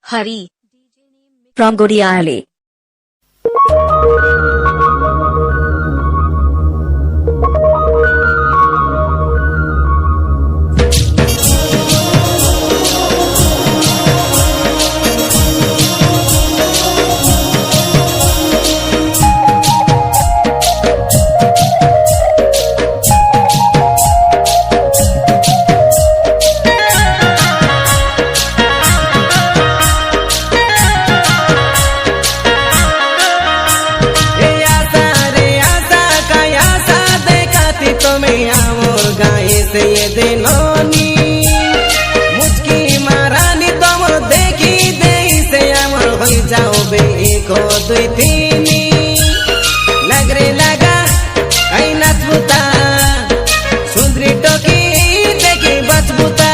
Hari from Godiali. ये दिनोनी मुझकी मारानी तुम देखी दे से अमर हो जाओ बे को दुई तीनी लगरे लगा आई नचबुता सुंदरी टोकी देखी बचबुता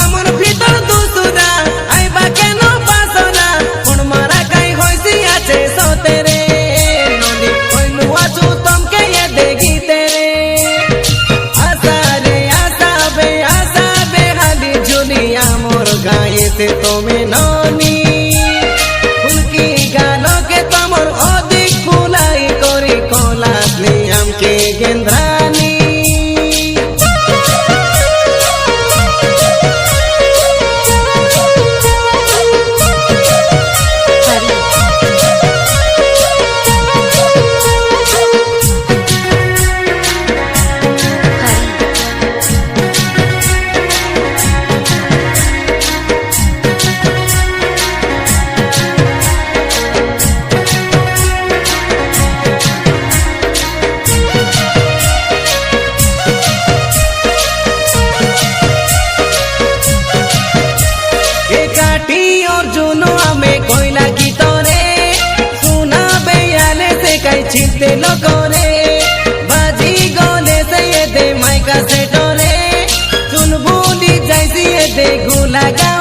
अमर भीतर दूसरा आई बाके नो पासना कोन मारा काई होइसी आछे सो तेरे नोनी कोई नुआ छु तुम के ये देगी तेरे गाये से तुम्हें नौनी उनकी गानों के तमर अधिक फुलाई कोरी कोला हम के गेंद्रानी और जुनुआ में कोयला की तोरे सुना बेयाले से कई छिलते लोगों रे बाजी गोले से ये दे माइका से टोरे सुन बोली जैसी ये दे गुलागा